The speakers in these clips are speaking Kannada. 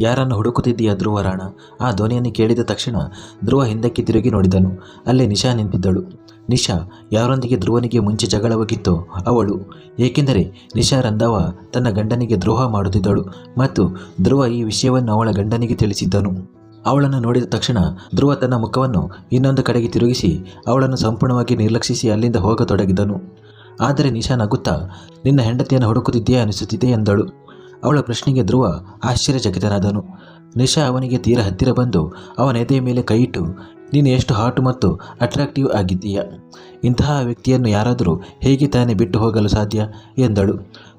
ಯಾರನ್ನು ಹುಡುಕುತ್ತಿದ್ದೀಯಾ ಧ್ರುವ ರಾಣ? ಆ ಧ್ವನಿಯನ್ನು ಕೇಳಿದ ತಕ್ಷಣ ಧ್ರುವ ಹಿಂದಕ್ಕೆ ತಿರುಗಿ ನೋಡಿದನು. ಅಲ್ಲೇ ನಿಶಾ ನಿಂತಿದ್ದಳು. ನಿಶಾ ಯಾರೊಂದಿಗೆ ಧ್ರುವನಿಗೆ ಮುಂಚೆ ಜಗಳವಾಗಿತ್ತೋ ಅವಳು. ಏಕೆಂದರೆ ನಿಶಾ ರಂಧವ ತನ್ನ ಗಂಡನಿಗೆ ದ್ರೋಹ ಮಾಡುತ್ತಿದ್ದಳು ಮತ್ತು ಧ್ರುವ ಈ ವಿಷಯವನ್ನು ಅವಳ ಗಂಡನಿಗೆ ತಿಳಿಸಿದ್ದನು. ಅವಳನ್ನು ನೋಡಿದ ತಕ್ಷಣ ಧ್ರುವ ತನ್ನ ಮುಖವನ್ನು ಇನ್ನೊಂದು ಕಡೆಗೆ ತಿರುಗಿಸಿ ಅವಳನ್ನು ಸಂಪೂರ್ಣವಾಗಿ ನಿರ್ಲಕ್ಷಿಸಿ ಅಲ್ಲಿಂದ ಹೋಗತೊಡಗಿದನು. ಆದರೆ ನಿಶಾ ನಗುತ್ತಾ, ನಿನ್ನ ಹೆಂಡತಿಯನ್ನು ಹುಡುಕುತ್ತಿದ್ದೀಯಾ ಅನಿಸುತ್ತಿದೆ ಎಂದಳು. ಅವಳ ಪ್ರಶ್ನೆಗೆ ಧ್ರುವ ಆಶ್ಚರ್ಯಚಕಿತನಾದನು. ನಿಶಾ ಅವನಿಗೆ ತೀರ ಹತ್ತಿರ ಬಂದು ಅವನ ಎದೆಯ ಮೇಲೆ ಕೈಯಿಟ್ಟು, ನೀನು ಎಷ್ಟು ಹಾಟು ಮತ್ತು ಅಟ್ರಾಕ್ಟಿವ್ ಆಗಿದ್ದೀಯ. ಇಂತಹ ವ್ಯಕ್ತಿಯನ್ನು ಯಾರಾದರೂ ಹೇಗೆ ತಾನೇ ಬಿಟ್ಟು ಹೋಗಲು ಸಾಧ್ಯ ಎಂದಳು.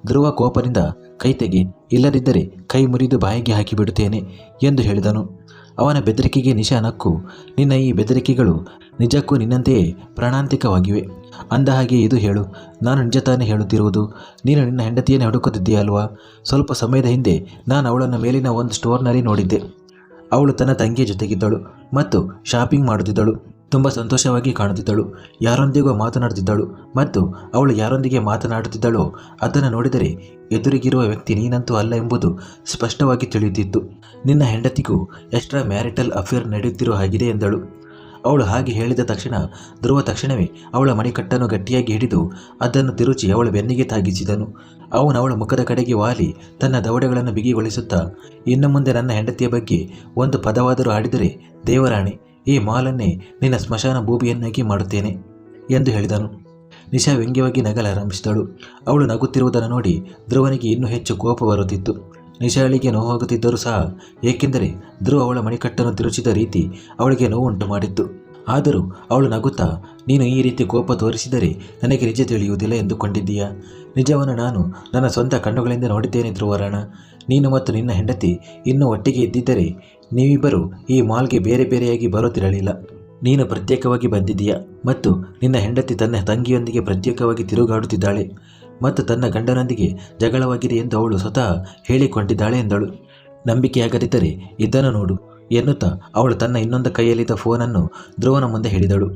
ಧ್ರುವ ಕೋಪದಿಂದ, ಕೈ ತೆಗೆ, ಇಲ್ಲದಿದ್ದರೆ ಕೈ ಮುರಿದು ಬಾಯಿಗೆ ಹಾಕಿಬಿಡುತ್ತೇನೆ ಎಂದು ಹೇಳಿದನು. ಅವನ ಬೆದರಿಕೆಗೆ ನಿಶಾ ನಕ್ಕು, ನಿನ್ನ ಈ ಬೆದರಿಕೆಗಳು ನಿಜಕ್ಕೂ ನಿನ್ನಂತೆಯೇ ಪ್ರಾಣಾಂತಿಕವಾಗಿವೆ. ಅಂದ ಹಾಗೆ ಇದು ಹೇಳು, ನಾನು ನಿಜ ತಾನೇ ಹೇಳುತ್ತಿರುವುದು. ನೀನು ನಿನ್ನ ಹೆಂಡತಿಯನ್ನು ಹುಡುಕುತ್ತಿದ್ದೀಯಲ್ವಾ? ಸ್ವಲ್ಪ ಸಮಯದ ಹಿಂದೆ ನಾನು ಅವಳನ್ನು ಮೇಲಿನ ಒಂದು ಸ್ಟೋರ್ನಲ್ಲಿ ನೋಡಿದ್ದೆ. ಅವಳು ತನ್ನ ತಂಗಿಯ ಜೊತೆಗಿದ್ದಳು ಮತ್ತು ಶಾಪಿಂಗ್ ಮಾಡುತ್ತಿದ್ದಳು. ತುಂಬ ಸಂತೋಷವಾಗಿ ಕಾಣುತ್ತಿದ್ದಳು. ಯಾರೊಂದಿಗೋ ಮಾತನಾಡುತ್ತಿದ್ದಳು ಮತ್ತು ಅವಳು ಯಾರೊಂದಿಗೆ ಮಾತನಾಡುತ್ತಿದ್ದಳೋ ಅದನ್ನು ನೋಡಿದರೆ ಎದುರಿಗಿರುವ ವ್ಯಕ್ತಿ ನೀನಂತೂ ಅಲ್ಲ ಎಂಬುದು ಸ್ಪಷ್ಟವಾಗಿ ತಿಳಿಯುತ್ತಿತ್ತು. ನಿನ್ನ ಹೆಂಡತಿಗೂ ಎಕ್ಸ್ಟ್ರಾ ಮ್ಯಾರಿಟಲ್ ಅಫೇರ್ ನಡೆಯುತ್ತಿರುವ ಹಾಗಿದೆ ಎಂದಳು. ಅವಳು ಹಾಗೆ ಹೇಳಿದ ತಕ್ಷಣ ಧ್ರುವ ತಕ್ಷಣವೇ ಅವಳ ಮಣಿಕಟ್ಟನ್ನು ಗಟ್ಟಿಯಾಗಿ ಹಿಡಿದು ಅದನ್ನು ತಿರುಚಿ ಅವಳ ಬೆನ್ನಿಗೆ ತಾಗಿಸಿದನು. ಅವನು ಅವಳ ಮುಖದ ಕಡೆಗೆ ವಾಲಿ ತನ್ನ ದವಡೆಗಳನ್ನು ಬಿಗಿಗೊಳಿಸುತ್ತಾ, ಇನ್ನು ಮುಂದೆ ನನ್ನ ಹೆಂಡತಿಯ ಬಗ್ಗೆ ಒಂದು ಪದವಾದರೂ ಆಡಿದರೆ ದೇವರಾಣೆ, ಈ ಮಾಲನ್ನೇ ನಿನ್ನ ಸ್ಮಶಾನ ಭೂಮಿಯನ್ನಾಗಿ ಮಾಡುತ್ತೇನೆ ಎಂದು ಹೇಳಿದನು. ನಿಶಾ ವ್ಯಂಗ್ಯವಾಗಿ ನಗಲಾರಂಭಿಸಿದಳು. ಅವಳು ನಗುತ್ತಿರುವುದನ್ನು ನೋಡಿ ಧ್ರುವನಿಗೆ ಇನ್ನೂ ಹೆಚ್ಚು ಕೋಪ ಬರುತ್ತಿತ್ತು. ನಿಶಾಳಿಗೆ ನೋವಾಗುತ್ತಿದ್ದರೂ ಸಹ, ಏಕೆಂದರೆ ಧ್ರುವ ಅವಳ ಮಣಿಕಟ್ಟನ್ನು ತಿರುಚಿದ ರೀತಿ ಅವಳಿಗೆ ನೋವುಂಟು ಮಾಡಿತ್ತು. ಆದರೂ ಅವಳು ನಗುತ್ತಾ, ನೀನು ಈ ರೀತಿ ಕೋಪ ತೋರಿಸಿದರೆ ನನಗೆ ನಿಜ ತಿಳಿಯುವುದಿಲ್ಲ ಎಂದುಕೊಂಡಿದ್ದೀಯಾ? ನಿಜವನ್ನು ನಾನು ನನ್ನ ಸ್ವಂತ ಕಣ್ಣುಗಳಿಂದ ನೋಡಿದ್ದೇನೆ ಧ್ರುವರಾಣ. ನೀನು ಮತ್ತು ನಿನ್ನ ಹೆಂಡತಿ ಇನ್ನೂ ಒಟ್ಟಿಗೆ ಇದ್ದಿದ್ದರೆ ನೀವಿಬ್ಬರು ಈ ಮಾಲ್ಗೆ ಬೇರೆ ಬೇರೆಯಾಗಿ ಬರುತ್ತಿರಲಿಲ್ಲ. ನೀನು ಪ್ರತ್ಯೇಕವಾಗಿ ಬಂದಿದ್ದೀಯಾ ಮತ್ತು ನಿನ್ನ ಹೆಂಡತಿ ತನ್ನ ತಂಗಿಯೊಂದಿಗೆ ಪ್ರತ್ಯೇಕವಾಗಿ ತಿರುಗಾಡುತ್ತಿದ್ದಾಳೆ ಮತ್ತು ತನ್ನ ಗಂಡನೊಂದಿಗೆ ಜಗಳವಾಗಿದೆ ಎಂದು ಅವಳು ಸ್ವತಃ ಹೇಳಿಕೊಂಡಿದ್ದಾಳೆ ಎಂದಳು. ನಂಬಿಕೆಯಾಗದಿದ್ದರೆ ಇದನ್ನು ನೋಡು ಎನ್ನುತ್ತಾ ಅವಳು ತನ್ನ ಇನ್ನೊಂದು ಕೈಯಲ್ಲಿದ್ದ ಫೋನನ್ನು ಧ್ರುವನ ಮುಂದೆ ಹಿಡಿದಳು.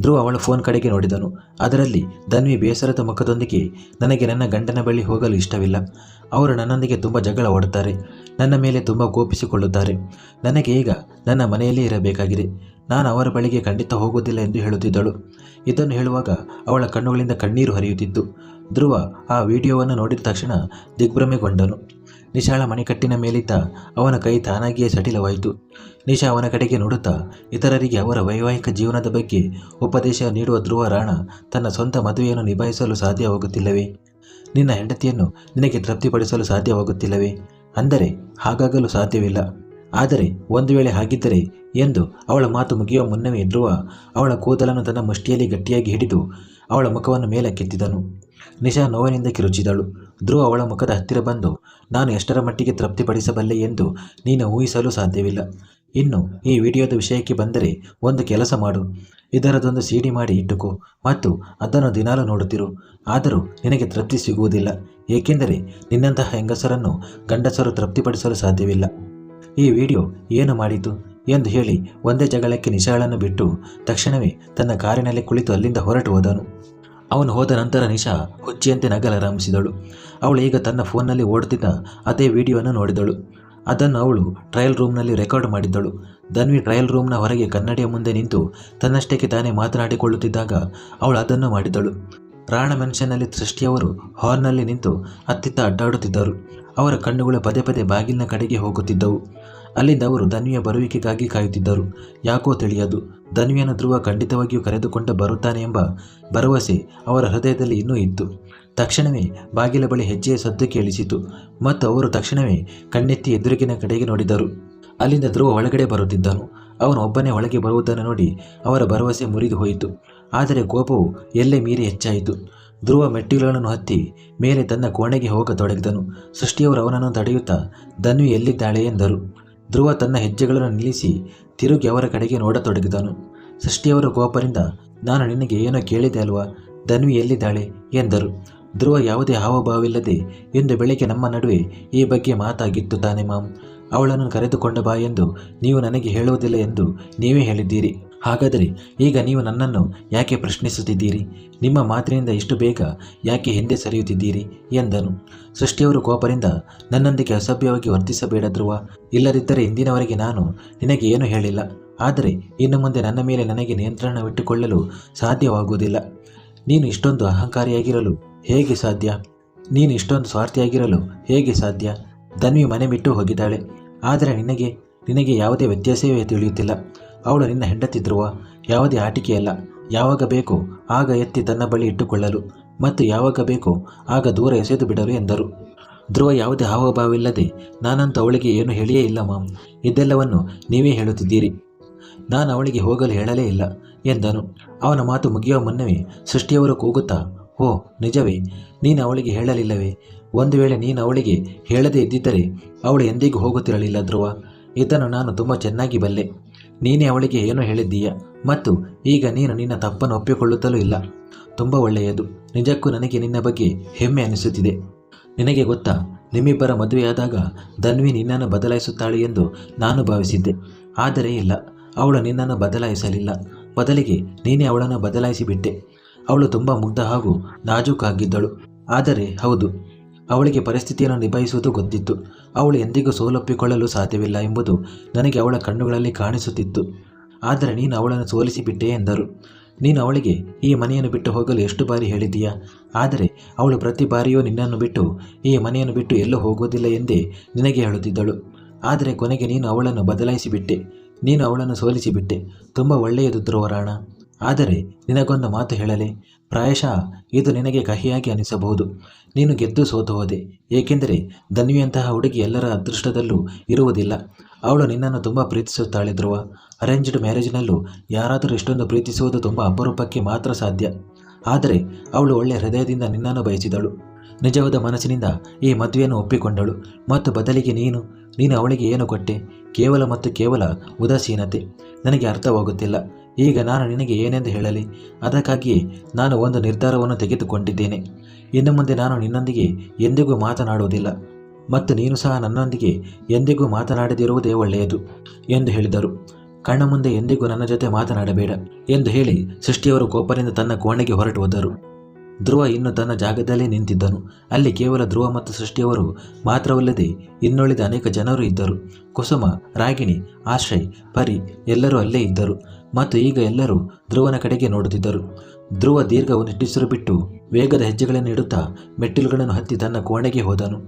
ಧ್ರುವ ಅವಳ ಫೋನ್ ಕಡೆಗೆ ನೋಡಿದನು. ಅದರಲ್ಲಿ ಧನ್ವಿ ಬೇಸರದ ಮುಖದೊಂದಿಗೆ, ನನಗೆ ನನ್ನ ಗಂಡನ ಬಳಿ ಹೋಗಲು ಇಷ್ಟವಿಲ್ಲ. ಅವರು ನನ್ನೊಂದಿಗೆ ತುಂಬ ಜಗಳ ಓಡುತ್ತಾರೆ, ನನ್ನ ಮೇಲೆ ತುಂಬ ಕೋಪಿಸಿಕೊಳ್ಳುತ್ತಾರೆ. ನನಗೆ ಈಗ ನನ್ನ ಮನೆಯಲ್ಲೇ ಇರಬೇಕಾಗಿದೆ. ನಾನು ಅವರ ಬಳಿಗೆ ಖಂಡಿತ ಹೋಗುವುದಿಲ್ಲ ಎಂದು ಹೇಳುತ್ತಿದ್ದಳು. ಇದನ್ನು ಹೇಳುವಾಗ ಅವಳ ಕಣ್ಣುಗಳಿಂದ ಕಣ್ಣೀರು ಹರಿಯುತ್ತಿತ್ತು. ಧ್ರುವ ಆ ವಿಡಿಯೋವನ್ನು ನೋಡಿದ ತಕ್ಷಣ ದಿಗ್ಭ್ರಮೆಗೊಂಡನು. ನಿಶಾಳ ಮಣಿಕಟ್ಟಿನ ಮೇಲಿದ್ದ ಅವನ ಕೈ ತಾನಾಗಿಯೇ ಸಡಿಲವಾಯಿತು. ನಿಶಾ ಅವನ ಕಡೆಗೆ ನೋಡುತ್ತಾ, ಇತರರಿಗೆ ಅವರ ವೈವಾಹಿಕ ಜೀವನದ ಬಗ್ಗೆ ಉಪದೇಶ ನೀಡುವ ಧ್ರುವ ರಾಣ ತನ್ನ ಸ್ವಂತ ಮದುವೆಯನ್ನು ನಿಭಾಯಿಸಲು ಸಾಧ್ಯವಾಗುತ್ತಿಲ್ಲವೇ? ನಿನ್ನ ಹೆಂಡತಿಯನ್ನು ನಿನಗೆ ತೃಪ್ತಿಪಡಿಸಲು ಸಾಧ್ಯವಾಗುತ್ತಿಲ್ಲವೇ? ಅಂದರೆ ಹಾಗಾಗಲು ಸಾಧ್ಯವಿಲ್ಲ. ಆದರೆ ಒಂದು ವೇಳೆ ಹಾಗಿದ್ದರೆ ಎಂದು ಅವಳ ಮಾತು ಮುಗಿಯುವ ಮುನ್ನವೇ ಧ್ರುವ ಅವಳ ಕೂದಲನ್ನು ತನ್ನ ಮುಷ್ಟಿಯಲ್ಲಿ ಗಟ್ಟಿಯಾಗಿ ಹಿಡಿದು ಅವಳ ಮುಖವನ್ನು ಮೇಲಕ್ಕೆತ್ತಿದನು. ನಿಶಾ ನೋವಿನಿಂದ ಕಿರುಚಿದಳು. ಧ್ರುವ ಅವಳ ಮುಖದ ಹತ್ತಿರ ಬಂದು, ನಾನು ಎಷ್ಟರ ಮಟ್ಟಿಗೆ ತೃಪ್ತಿಪಡಿಸಬಲ್ಲೆ ಎಂದು ನೀನು ಊಹಿಸಲು ಸಾಧ್ಯವಿಲ್ಲ. ಇನ್ನು ಈ ವಿಡಿಯೋದ ವಿಷಯಕ್ಕೆ ಬಂದರೆ, ಒಂದು ಕೆಲಸ ಮಾಡು, ಇದರದೊಂದು ಸಿಡಿ ಮಾಡಿ ಇಟ್ಟುಕೋ ಮತ್ತು ಅದನ್ನು ದಿನಾಲು ನೋಡುತ್ತಿರು. ಆದರೂ ನಿನಗೆ ತೃಪ್ತಿ ಸಿಗುವುದಿಲ್ಲ, ಏಕೆಂದರೆ ನಿನ್ನಂತಹ ಹೆಂಗಸರನ್ನು ಗಂಡಸರು ತೃಪ್ತಿಪಡಿಸಲು ಸಾಧ್ಯವಿಲ್ಲ. ಈ ವಿಡಿಯೋ ಏನು ಮಾಡಿತು ಎಂದು ಹೇಳಿ ಒಂದೇ ಜಗಳಕ್ಕೆ ನಿಶಾಳನ್ನು ಬಿಟ್ಟು ತಕ್ಷಣವೇ ತನ್ನ ಕಾರಿನಲ್ಲಿ ಕುಳಿತು ಅಲ್ಲಿಂದ ಹೊರಟು ಹೋದನು. ಅವನು ಹೋದ ನಂತರ ನಿಶಾ ಹುಚ್ಚಿಯಂತೆ ನಗಲಾರಂಭಿಸಿದಳು. ಅವಳು ಈಗ ತನ್ನ ಫೋನ್ನಲ್ಲಿ ಓಡುತ್ತಿದ್ದ ಅದೇ ವಿಡಿಯೋವನ್ನು ನೋಡಿದಳು. ಅದನ್ನು ಅವಳು ಟ್ರಯಲ್ ರೂಮ್ನಲ್ಲಿ ರೆಕಾರ್ಡ್ ಮಾಡಿದ್ದಳು. ಧನ್ವಿ ಟ್ರಯಲ್ ರೂಮ್ನ ಹೊರಗೆ ಕನ್ನಡಿಯ ಮುಂದೆ ನಿಂತು ತನ್ನಷ್ಟಕ್ಕೆ ತಾನೇ ಮಾತನಾಡಿಕೊಳ್ಳುತ್ತಿದ್ದಾಗ ಅವಳು ಅದನ್ನು ಮಾಡಿದಳು. ರಾಣ ಮೆನ್ಷನ್ನಲ್ಲಿ ಸೃಷ್ಟಿಯವರು ಹಾಲ್ನಲ್ಲಿ ನಿಂತು ಅತ್ತಿತ್ತ ಅಡ್ಡಾಡುತ್ತಿದ್ದರು. ಅವರ ಕಣ್ಣುಗಳು ಪದೇ ಪದೇ ಬಾಗಿಲಿನ ಕಡೆಗೆ ಹೋಗುತ್ತಿದ್ದವು. ಅಲ್ಲಿಂದ ಅವರು ಧನ್ವಿಯ ಬರುವಿಕೆಗಾಗಿ ಕಾಯುತ್ತಿದ್ದರು. ಯಾಕೋ ತಿಳಿಯದು, ಧನ್ವಿಯನ್ನು ಧ್ರುವ ಖಂಡಿತವಾಗಿಯೂ ಕರೆದುಕೊಂಡು ಬರುತ್ತಾನೆ ಎಂಬ ಭರವಸೆ ಅವರ ಹೃದಯದಲ್ಲಿ ಇನ್ನೂ ಇತ್ತು. ತಕ್ಷಣವೇ ಬಾಗಿಲ ಬಳಿ ಹೆಜ್ಜೆಯ ಸದ್ದು ಕೇಳಿಸಿತು ಮತ್ತು ಅವರು ತಕ್ಷಣವೇ ಕಣ್ಣೆತ್ತಿ ಎದುರಿಗಿನ ಕಡೆಗೆ ನೋಡಿದರು. ಅಲ್ಲಿಂದ ಧ್ರುವ ಒಳಗಡೆ ಬರುತ್ತಿದ್ದನು. ಅವನು ಒಬ್ಬನೇ ಒಳಗೆ ಬರುವುದನ್ನು ನೋಡಿ ಅವರ ಭರವಸೆ ಮುರಿದು ಹೋಯಿತು. ಆದರೆ ಕೋಪವು ಎಲ್ಲೇ ಮೀರಿ ಹೆಚ್ಚಾಯಿತು. ಧ್ರುವ ಮೆಟ್ಟಿಲುಗಳನ್ನು ಹತ್ತಿ ಮೇಲೆ ತನ್ನ ಕೋಣೆಗೆ ಹೋಗತೊಡಗಿದನು. ಸೃಷ್ಟಿಯವರು ಅವನನ್ನು ತಡೆಯುತ್ತಾ, ಧನ್ವಿ ಎಲ್ಲಿದ್ದಾಳೆ ಎಂದರು. ಧ್ರುವ ತನ್ನ ಹೆಜ್ಜೆಗಳನ್ನು ನಿಲ್ಲಿಸಿ ತಿರುಗಿ ಅವರ ಕಡೆಗೆ ನೋಡತೊಡಗಿದನು. ಸೃಷ್ಟಿಯವರ ಕೋಪದಿಂದ, ನಾನು ನಿನಗೆ ಏನೋ ಕೇಳಿದೆ ಅಲ್ವಾ, ಧನ್ವಿ ಎಲ್ಲಿದ್ದಾಳೆ ಎಂದರು. ಧ್ರುವ ಯಾವುದೇ ಹಾವಭಾವವಿಲ್ಲದೆ, ಇಂದು ಬೆಳಗ್ಗೆ ನಮ್ಮ ನಡುವೆ ಈ ಬಗ್ಗೆ ಮಾತಾಗಿತ್ತು ತಾನೆ ಮಾಮ್. ಅವಳನ್ನು ಕರೆದುಕೊಂಡ ಬಾ ಎಂದು ನೀವು ನನಗೆ ಹೇಳುವುದಿಲ್ಲ ಎಂದು ನೀವೇ ಹೇಳಿದ್ದೀರಿ. ಹಾಗಾದರೆ ಈಗ ನೀವು ನನ್ನನ್ನು ಯಾಕೆ ಪ್ರಶ್ನಿಸುತ್ತಿದ್ದೀರಿ? ನಿಮ್ಮ ಮಾತಿನಿಂದ ಇಷ್ಟು ಬೇಗ ಯಾಕೆ ಹಿಂದೆ ಸರಿಯುತ್ತಿದ್ದೀರಿ ಎಂದನು. ಸೃಷ್ಟಿಯವರು ಕೋಪದಿಂದ, ನನ್ನೊಂದಿಗೆ ಅಸಭ್ಯವಾಗಿ ವರ್ತಿಸಬೇಡ ಧ್ರುವ. ಇಲ್ಲದಿದ್ದರೆ ಇಂದಿನವರೆಗೆ ನಾನು ನಿನಗೆ ಏನು ಹೇಳಿಲ್ಲ. ಆದರೆ ಇನ್ನು ಮುಂದೆ ನನ್ನ ಮೇಲೆ ನನಗೆ ನಿಯಂತ್ರಣವಿಟ್ಟುಕೊಳ್ಳಲು ಸಾಧ್ಯವಾಗುವುದಿಲ್ಲ. ನೀನು ಇಷ್ಟೊಂದು ಅಹಂಕಾರಿಯಾಗಿರಲು ಹೇಗೆ ಸಾಧ್ಯ? ನೀನು ಇಷ್ಟೊಂದು ಸ್ವಾರ್ಥಿಯಾಗಿರಲು ಹೇಗೆ ಸಾಧ್ಯ? ಧನ್ವಿ ಮನೆ ಬಿಟ್ಟು ಹೋಗಿದ್ದಾಳೆ. ಆದರೆ ನಿನಗೆ ಯಾವುದೇ ವ್ಯತ್ಯಾಸವೇ ತಿಳಿಯುತ್ತಿಲ್ಲ. ಅವಳು ನಿನ್ನ ಹೆಂಡತಿ ಧ್ರುವ, ಯಾವುದೇ ಆಟಿಕೆಯಲ್ಲ. ಯಾವಾಗ ಬೇಕೋ ಆಗ ಎತ್ತಿ ತನ್ನ ಬಳಿ ಇಟ್ಟುಕೊಳ್ಳಲು ಮತ್ತು ಯಾವಾಗ ಬೇಕೋ ಆಗ ದೂರ ಎಸೆದು ಬಿಡಲು ಎಂದರು. ಧ್ರುವ ಯಾವುದೇ ಹಾವಭಾವವಿಲ್ಲದೆ, ನಾನಂತೂ ಅವಳಿಗೆ ಏನು ಹೇಳಿಯೇ ಇಲ್ಲ ಮಾಮ್. ಇದೆಲ್ಲವನ್ನು ನೀವೇ ಹೇಳುತ್ತಿದ್ದೀರಿ. ನಾನು ಅವಳಿಗೆ ಹೋಗಲು ಹೇಳಲೇ ಇಲ್ಲ ಎಂದನು. ಅವನ ಮಾತು ಮುಗಿಯುವ ಮುನ್ನವೇ ಸೃಷ್ಟಿಯವರು ಕೂಗುತ್ತಾ, ಓ ನಿಜವೇ? ನೀನು ಅವಳಿಗೆ ಹೇಳಲಿಲ್ಲವೇ? ಒಂದು ವೇಳೆ ನೀನು ಅವಳಿಗೆ ಹೇಳದೇ ಇದ್ದಿದ್ದರೆ ಅವಳು ಎಂದಿಗೂ ಹೋಗುತ್ತಿರಲಿಲ್ಲ ಧ್ರುವ. ಇದನ್ನು ನಾನು ತುಂಬ ಚೆನ್ನಾಗಿ ಬಲ್ಲೆ. ನೀನೇ ಅವಳಿಗೆ ಏನೋ ಹೇಳಿದ್ದೀಯ ಮತ್ತು ಈಗ ನೀನು ನಿನ್ನ ತಪ್ಪನ್ನು ಒಪ್ಪಿಕೊಳ್ಳುತ್ತಲೂ ಇಲ್ಲ. ತುಂಬ ಒಳ್ಳೆಯದು. ನಿಜಕ್ಕೂ ನನಗೆ ನಿನ್ನ ಬಗ್ಗೆ ಹೆಮ್ಮೆ ಅನಿಸುತ್ತಿದೆ. ನಿನಗೆ ಗೊತ್ತಾ, ನಿಮ್ಮಿಬ್ಬರ ಮದುವೆಯಾದಾಗ ಧನ್ವಿ ನಿನ್ನನ್ನು ಬದಲಾಯಿಸುತ್ತಾಳೆ ಎಂದು ನಾನು ಭಾವಿಸಿದ್ದೆ. ಆದರೆ ಇಲ್ಲ, ಅವಳು ನಿನ್ನನ್ನು ಬದಲಾಯಿಸಲಿಲ್ಲ. ಬದಲಿಗೆ ನೀನೇ ಅವಳನ್ನು ಬದಲಾಯಿಸಿಬಿಟ್ಟೆ. ಅವಳು ತುಂಬ ಮುಗ್ಧ ಹಾಗೂ ನಾಜೂಕಾಗಿದ್ದಳು. ಆದರೆ ಹೌದು, ಅವಳಿಗೆ ಪರಿಸ್ಥಿತಿಯನ್ನು ನಿಭಾಯಿಸುವುದು ಗೊತ್ತಿತ್ತು. ಅವಳು ಎಂದಿಗೂ ಸೋಲೊಪ್ಪಿಕೊಳ್ಳಲು ಸಾಧ್ಯವಿಲ್ಲ ಎಂಬುದು ನನಗೆ ಅವಳ ಕಣ್ಣುಗಳಲ್ಲಿ ಕಾಣಿಸುತ್ತಿತ್ತು. ಆದರೆ ನೀನು ಅವಳನ್ನು ಸೋಲಿಸಿಬಿಟ್ಟೆ ಎಂದರು. ನೀನು ಅವಳಿಗೆ ಈ ಮನೆಯನ್ನು ಬಿಟ್ಟು ಹೋಗಲು ಎಷ್ಟು ಬಾರಿ ಹೇಳಿದ್ದೀಯಾ? ಆದರೆ ಅವಳು ಪ್ರತಿ ಬಾರಿಯೂ ನಿನ್ನನ್ನು ಬಿಟ್ಟು, ಈ ಮನೆಯನ್ನು ಬಿಟ್ಟು ಎಲ್ಲೂ ಹೋಗುವುದಿಲ್ಲ ಎಂದೇ ನಿನಗೆ ಹೇಳುತ್ತಿದ್ದಳು. ಆದರೆ ಕೊನೆಗೆ ನೀನು ಅವಳನ್ನು ಬದಲಾಯಿಸಿಬಿಟ್ಟೆ. ನೀನು ಅವಳನ್ನು ಸೋಲಿಸಿಬಿಟ್ಟೆ. ತುಂಬ ಒಳ್ಳೆಯದು ಧ್ರುವರಾಣ. ಆದರೆ ನಿನಗೊಂದು ಮಾತು ಹೇಳಲೇ? ಪ್ರಾಯಶಃ ಇದು ನಿನಗೆ ಕಹಿಯಾಗಿ ಅನಿಸಬಹುದು. ನೀನು ಗೆದ್ದು ಸೋತು ಹೋದೆ. ಏಕೆಂದರೆ ಧನ್ವಿಯಂತಹ ಹುಡುಗಿ ಎಲ್ಲರ ಅದೃಷ್ಟದಲ್ಲೂ ಇರುವುದಿಲ್ಲ. ಅವಳು ನಿನ್ನನ್ನು ತುಂಬ ಪ್ರೀತಿಸುತ್ತಾಳೆ ಧ್ರುವ. ಅರೇಂಜ್ಡ್ ಮ್ಯಾರೇಜ್ನಲ್ಲೂ ಯಾರಾದರೂ ಇಷ್ಟೊಂದು ಪ್ರೀತಿಸುವುದು ತುಂಬ ಅಪರೂಪಕ್ಕೆ ಮಾತ್ರ ಸಾಧ್ಯ. ಆದರೆ ಅವಳು ಒಳ್ಳೆಯ ಹೃದಯದಿಂದ ನಿನ್ನನ್ನು ಬಯಸಿದಳು. ನಿಜವಾದ ಮನಸ್ಸಿನಿಂದ ಈ ಮದುವೆಯನ್ನು ಒಪ್ಪಿಕೊಂಡಳು. ಮತ್ತು ಬದಲಿಗೆ ನೀನು ಅವಳಿಗೆ ಏನು ಕೊಟ್ಟೆ? ಕೇವಲ ಉದಾಸೀನತೆ. ನನಗೆ ಅರ್ಥವಾಗುತ್ತಿಲ್ಲ. ಈಗ ನಾನು ನಿನಗೆ ಏನೆಂದು ಹೇಳಲಿ? ಅದಕ್ಕಾಗಿಯೇ ನಾನು ಒಂದು ನಿರ್ಧಾರವನ್ನು ತೆಗೆದುಕೊಂಡಿದ್ದೇನೆ. ಇನ್ನು ಮುಂದೆ ನಾನು ನಿನ್ನೊಂದಿಗೆ ಎಂದಿಗೂ ಮಾತನಾಡುವುದಿಲ್ಲ ಮತ್ತು ನೀನು ಸಹ ನನ್ನೊಂದಿಗೆ ಎಂದಿಗೂ ಮಾತನಾಡದಿರುವುದೇ ಒಳ್ಳೆಯದು ಎಂದು ಹೇಳಿದರು. ಕಣ್ಣ ಮುಂದೆ ಎಂದಿಗೂ ನನ್ನ ಜೊತೆ ಮಾತನಾಡಬೇಡ ಎಂದು ಹೇಳಿ ಸೃಷ್ಟಿಯವರು ಕೋಪದಿಂದ ತನ್ನ ಕೋಣೆಗೆ ಹೊರಟು ಹೋದರು. ಧ್ರುವ ಇನ್ನು ತನ್ನ ಜಾಗದಲ್ಲೇ ನಿಂತಿದ್ದನು. ಅಲ್ಲಿ ಕೇವಲ ಧ್ರುವ ಮತ್ತು ಸೃಷ್ಟಿಯವರು ಮಾತ್ರವಲ್ಲದೆ ಇನ್ನುಳಿದ ಅನೇಕ ಜನರು ಇದ್ದರು. ಕುಸುಮ, ರಾಗಿಣಿ, ಆಶ್ರಯ್, ಪರಿ ಎಲ್ಲರೂ ಅಲ್ಲೇ ಇದ್ದರು ಮತ್ತು ಈಗ ಎಲ್ಲರೂ ಧ್ರುವನ ಕಡೆಗೆ ನೋಡುತ್ತಿದ್ದರು. ಧ್ರುವ ದೀರ್ಘ ನಿಟ್ಟುಸಿರು ಬಿಟ್ಟು ವೇಗದ ಹೆಜ್ಜೆಗಳನ್ನು ಇಡುತ್ತಾ ಮೆಟ್ಟಿಲುಗಳನ್ನು ಹತ್ತಿ ತನ್ನ ಕೋಣೆಗೆ ಹೋದನು.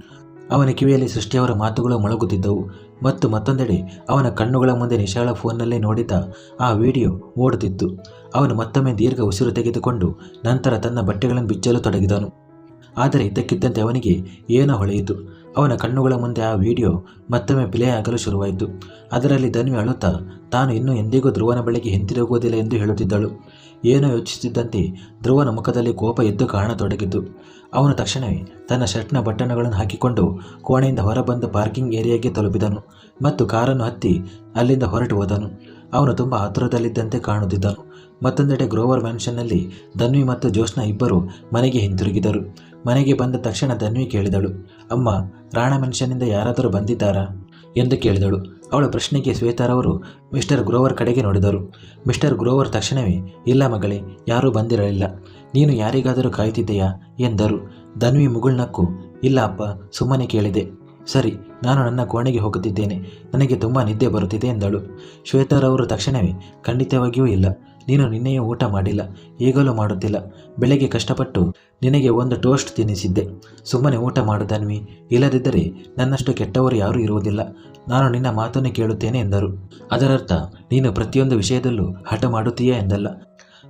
ಅವನ ಕಿವಿಯಲ್ಲಿ ಸೃಷ್ಟಿಯವರ ಮಾತುಗಳು ಮೊಳಗುತ್ತಿದ್ದವು ಮತ್ತು ಮತ್ತೊಂದೆಡೆ ಅವನ ಕಣ್ಣುಗಳ ಮುಂದೆ ನಿಶಾಳ ಫೋನ್ನಲ್ಲೇ ನೋಡಿದ ಆ ವಿಡಿಯೋ ಓಡುತ್ತಿತ್ತು. ಅವನು ಮತ್ತೊಮ್ಮೆ ದೀರ್ಘ ಉಸಿರು ತೆಗೆದುಕೊಂಡು ನಂತರ ತನ್ನ ಬಟ್ಟೆಗಳನ್ನು ಬಿಚ್ಚಲು ತೊಡಗಿದನು. ಆದರೆ ಇದ್ದಕ್ಕಿದ್ದಂತೆ ಅವನಿಗೆ ಏನೋ ಹೊಳೆಯಿತು. ಅವನ ಕಣ್ಣುಗಳ ಮುಂದೆ ಆ ವಿಡಿಯೋ ಮತ್ತೊಮ್ಮೆ ಪ್ಲೇ ಆಗಲು ಶುರುವಾಯಿತು. ಅದರಲ್ಲಿ ಧನ್ವಿ ಅಳುತ್ತಾ ತಾನು ಇನ್ನೂ ಎಂದಿಗೂ ಧ್ರುವನ ಬಳಿಗೆ ಹಿಂತಿರುಗುವುದಿಲ್ಲ ಎಂದು ಹೇಳುತ್ತಿದ್ದಳು. ಏನೋ ಯೋಚಿಸುತ್ತಿದ್ದಂತೆ ಧ್ರುವನ ಮುಖದಲ್ಲಿ ಕೋಪ ಎದ್ದು ಕಾಣತೊಡಗಿತು. ಅವನು ತಕ್ಷಣವೇ ತನ್ನ ಶರ್ಟ್ನ ಬಟನ್ಗಳನ್ನು ಹಾಕಿಕೊಂಡು ಕೋಣೆಯಿಂದ ಹೊರಬಂದು ಪಾರ್ಕಿಂಗ್ ಏರಿಯಾಗೆ ತಲುಪಿದನು ಮತ್ತು ಕಾರನ್ನು ಹತ್ತಿ ಅಲ್ಲಿಂದ ಹೊರಟು ಹೋದನು. ಅವನು ತುಂಬ ಆತುರದಲ್ಲಿದ್ದಂತೆ ಕಾಣುತ್ತಿದ್ದನು. ಮತ್ತೊಂದೆಡೆ ಗ್ರೋವರ್ ಮ್ಯಾನ್ಷನ್ನಲ್ಲಿ ಧನ್ವಿ ಮತ್ತು ಜೋಶ್ನಾ ಇಬ್ಬರು ಮನೆಗೆ ಹಿಂತಿರುಗಿದರು. ಮನೆಗೆ ಬಂದ ತಕ್ಷಣ ಧನ್ವಿ ಕೇಳಿದಳು, ಅಮ್ಮ, ರಾಣಾ ಮೆನ್ಷನ್ನಿಂದ ಯಾರಾದರೂ ಬಂದಿದ್ದಾರಾ ಎಂದು ಕೇಳಿದಳು. ಅವಳ ಪ್ರಶ್ನೆಗೆ ಶ್ವೇತಾರವರು ಮಿಸ್ಟರ್ ಗ್ರೋವರ್ ಕಡೆಗೆ ನೋಡಿದರು. ಮಿಸ್ಟರ್ ಗ್ರೋವರ್ ತಕ್ಷಣವೇ, ಇಲ್ಲ ಮಗಳೇ, ಯಾರೂ ಬಂದಿರಲಿಲ್ಲ. ನೀನು ಯಾರಿಗಾದರೂ ಕಾಯ್ತಿದ್ದೆಯಾ ಎಂದರು. ಧನ್ವಿ ಮುಗುಳ್ನಕ್ಕು, ಇಲ್ಲ ಅಪ್ಪ, ಸುಮ್ಮನೆ ಕೇಳಿದೆ. ಸರಿ, ನಾನು ನನ್ನ ಕೋಣೆಗೆ ಹೋಗುತ್ತಿದ್ದೇನೆ. ನನಗೆ ತುಂಬ ನಿದ್ದೆ ಬರುತ್ತಿದೆ ಎಂದಳು. ಶ್ವೇತಾರವರು ತಕ್ಷಣವೇ, ಖಂಡಿತವಾಗಿಯೂ ಇಲ್ಲ. ನೀನು ನಿನ್ನೆಯೂ ಊಟ ಮಾಡಿಲ್ಲ, ಈಗಲೂ ಮಾಡುತ್ತಿಲ್ಲ. ಬೆಳಗ್ಗೆ ಕಷ್ಟಪಟ್ಟು ನಿನಗೆ ಒಂದು ಟೋಸ್ಟ್ ತಿನ್ನಿಸಿದ್ದೆ. ಸುಮ್ಮನೆ ಊಟ ಮಾಡು ಧನ್ವಿ. ಇಲ್ಲದಿದ್ದರೆ ನನ್ನಷ್ಟು ಕೆಟ್ಟವರು ಯಾರೂ ಇರುವುದಿಲ್ಲ. ನಾನು ನಿನ್ನ ಮಾತನ್ನು ಕೇಳುತ್ತೇನೆ ಎಂದರು. ಅದರರ್ಥ ನೀನು ಪ್ರತಿಯೊಂದು ವಿಷಯದಲ್ಲೂ ಹಠ ಮಾಡುತ್ತೀಯಾ ಎಂದಲ್ಲ.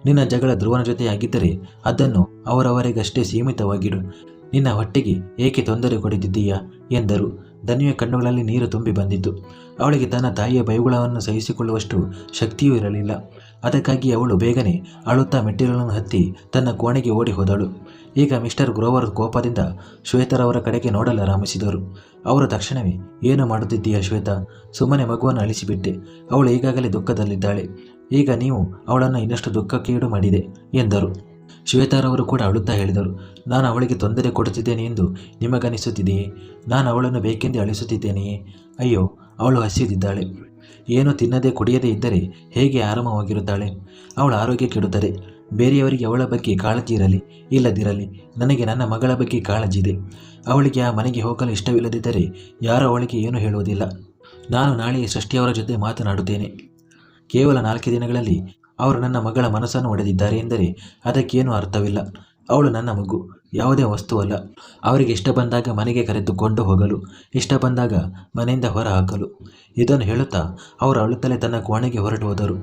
ನಿನ್ನ ಜಗಳ ಧ್ರುವನ ಜೊತೆಯಾಗಿದ್ದರೆ ಅದನ್ನು ಅವರವರಿಗಷ್ಟೇ ಸೀಮಿತವಾಗಿಡು. ನಿನ್ನ ಹೊಟ್ಟೆಗೆ ಏಕೆ ತೊಂದರೆ ಕೊಡುತ್ತಿದ್ದೀಯಾ ಎಂದರು. ಧನ್ವಿಯ ಕಣ್ಣುಗಳಲ್ಲಿ ನೀರು ತುಂಬಿ ಬಂದಿತ್ತು. ಅವಳಿಗೆ ತನ್ನ ತಾಯಿಯ ಬೈಗುಳವನ್ನು ಸಹಿಸಿಕೊಳ್ಳುವಷ್ಟು ಶಕ್ತಿಯೂ ಇರಲಿಲ್ಲ. ಅದಕ್ಕಾಗಿ ಅವಳು ಬೇಗನೆ ಅಳುತ್ತಾ ಮೆಟ್ಟಿಲನ್ನು ಹತ್ತಿ ತನ್ನ ಕೋಣೆಗೆ ಓಡಿ ಹೋದಳು. ಈಗ ಮಿಸ್ಟರ್ ಗ್ರೋವರ್ ಕೋಪದಿಂದ ಶ್ವೇತರವರ ಕಡೆಗೆ ನೋಡಲಾರಂಭಿಸಿದರು. ಅವರು ತಕ್ಷಣವೇ, ಏನು ಮಾಡುತ್ತಿದ್ದೀಯಾ ಶ್ವೇತಾ? ಸುಮ್ಮನೆ ಮಗುವನ್ನು ಅಳಿಸಿಬಿಟ್ಟೆ. ಅವಳು ಈಗಾಗಲೇ ದುಃಖದಲ್ಲಿದ್ದಾಳೆ. ಈಗ ನೀವು ಅವಳನ್ನು ಇನ್ನಷ್ಟು ದುಃಖಕ್ಕೀಡು ಮಾಡಿದೆ ಎಂದರು. ಶ್ವೇತಾರವರು ಕೂಡ ಅಳುತ್ತಾ ಹೇಳಿದರು, ನಾನು ಅವಳಿಗೆ ತೊಂದರೆ ಕೊಡುತ್ತಿದ್ದೇನೆ ಎಂದು ನಿಮಗನಿಸುತ್ತಿದೆಯೇ? ನಾನು ಅವಳನ್ನು ಬೇಕೆಂದೇ ಅಳಿಸುತ್ತಿದ್ದೇನೆಯೇ? ಅಯ್ಯೋ, ಅವಳು ಹಸಿದಿದ್ದಾಳೆ. ಏನು ತಿನ್ನದೆ ಕುಡಿಯದೇ ಇದ್ದರೆ ಹೇಗೆ ಆರಾಮವಾಗಿರುತ್ತಾಳೆ? ಅವಳ ಆರೋಗ್ಯ ಕೆಡುತ್ತದೆ. ಬೇರೆಯವರಿಗೆ ಅವಳ ಬಗ್ಗೆ ಕಾಳಜಿ ಇರಲಿ ಇಲ್ಲದಿರಲಿ, ನನಗೆ ನನ್ನ ಮಗಳ ಬಗ್ಗೆ ಕಾಳಜಿ ಇದೆ. ಅವಳಿಗೆ ಆ ಮನೆಗೆ ಹೋಗಲು ಇಷ್ಟವಿಲ್ಲದಿದ್ದರೆ ಯಾರೂ ಅವಳಿಗೆ ಏನೂ ಹೇಳುವುದಿಲ್ಲ. ನಾನು ನಾಳೆ ಸೃಷ್ಟಿಯವರ ಜೊತೆ ಮಾತನಾಡುತ್ತೇನೆ. ಕೇವಲ 4 ದಿನಗಳಲ್ಲಿ ಅವರು ನನ್ನ ಮಗಳ ಮನಸ್ಸನ್ನು ಒಡೆದಿದ್ದಾರೆ ಎಂದರೆ ಅದಕ್ಕೇನೂ ಅರ್ಥವಿಲ್ಲ. ಅವಳು ನನ್ನ ಮಗು, ಯಾವುದೇ ವಸ್ತುವಲ್ಲ. ಅವರಿಗೆ ಇಷ್ಟ ಬಂದಾಗ ಮನೆಗೆ ಕರೆದುಕೊಂಡು ಹೋಗಲು, ಇಷ್ಟ ಬಂದಾಗ ಮನೆಯಿಂದ ಹೊರ ಹಾಕಲು. ಇದನ್ನು ಹೇಳುತ್ತಾ ಅವರು ಅಳುತ್ತಲೇ ತನ್ನ ಕೋಣೆಗೆ ಹೊರಟು ಹೋದರು.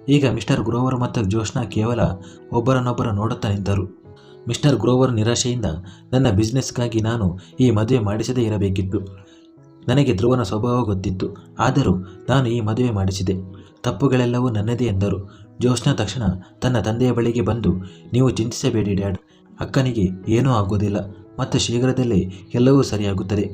ಈಗ ಮಿಸ್ಟರ್ ಗ್ರೋವರ್ ಮತ್ತು ಜ್ಯೋತ್ಸ್ನಾ ಕೇವಲ ಒಬ್ಬರನ್ನೊಬ್ಬರು ನೋಡುತ್ತಾ ನಿಂತರು. ಮಿಸ್ಟರ್ ಗ್ರೋವರ್ ನಿರಾಶೆಯಿಂದ, ನನ್ನ ಬಿಸ್ನೆಸ್ಗಾಗಿ ನಾನು ಈ ಮದುವೆ ಮಾಡಿಸದೇ ಇರಬೇಕಿತ್ತು. ನನಗೆ ಧ್ರುವನ ಸ್ವಭಾವ ಗೊತ್ತಿತ್ತು, ಆದರೂ ನಾನು ಈ ಮದುವೆ ಮಾಡಿಸಿದೆ. ತಪ್ಪುಗಳೆಲ್ಲವೂ ನನ್ನದೇ ಎಂದರು. ಜ್ಯೋತ್ಸ್ನಾ ತಕ್ಷಣ ತನ್ನ ತಂದೆಯ ಬಳಿಗೆ ಬಂದು, ನೀವು ಚಿಂತಿಸಬೇಡಿ ಡ್ಯಾಡ್, ಅಕ್ಕನಿಗೆ ಏನೂ ಆಗೋದಿಲ್ಲ ಮತ್ತು ಶೀಘ್ರದಲ್ಲೇ ಎಲ್ಲವೂ ಸರಿಯಾಗುತ್ತದೆ.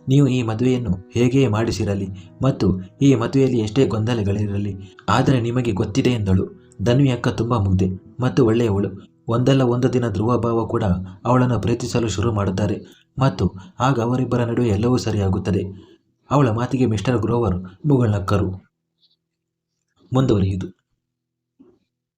ನೀವು ಈ ಮದುವೆಯನ್ನು ಹೇಗೇ ಮಾಡಿಸಿರಲಿ ಮತ್ತು ಈ ಮದುವೆಯಲ್ಲಿ ಎಷ್ಟೇ ಗೊಂದಲಗಳಿರಲಿ, ಆದರೆ ನಿಮಗೆ ಗೊತ್ತಿದೆ ಎಂದಳು. ಧನ್ವಿ ಅಕ್ಕ ತುಂಬ ಮುಗ್ಧೆ ಮತ್ತು ಒಳ್ಳೆಯವಳು. ಒಂದಲ್ಲ ಒಂದು ದಿನ ಧ್ರುವ ಭಾವ ಕೂಡ ಅವಳನ್ನು ಪ್ರೀತಿಸಲು ಶುರು ಮಾಡುತ್ತಾರೆ ಮತ್ತು ಆಗ ಅವರಿಬ್ಬರ ನಡುವೆ ಎಲ್ಲವೂ ಸರಿಯಾಗುತ್ತದೆ. ಅವಳ ಮಾತಿಗೆ ಮಿಸ್ಟರ್ ಗ್ರೋವರ್ ಮುಗುಳ್ನಕ್ಕರು. ಮುಂದುವರಿಯುವುದು.